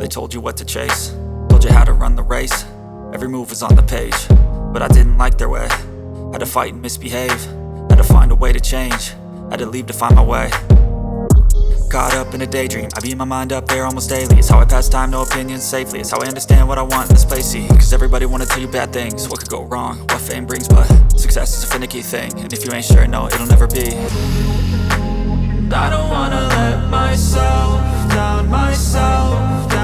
They told you what to chase, told you how to run the race. Every move was on the page, but I didn't like their way. Had to fight and misbehave, had to find a way to change, had to leave to find my way. Caught up in a daydream, I beat my mind up there almost daily. It's how I pass time, no opinions safely. It's how I understand what I want in this place, see. Cause everybody wanna tell you bad things, what could go wrong, what fame brings. But success is a finicky thing, and if you ain't sure, no, it'll never be. I don't wanna let myself down, myself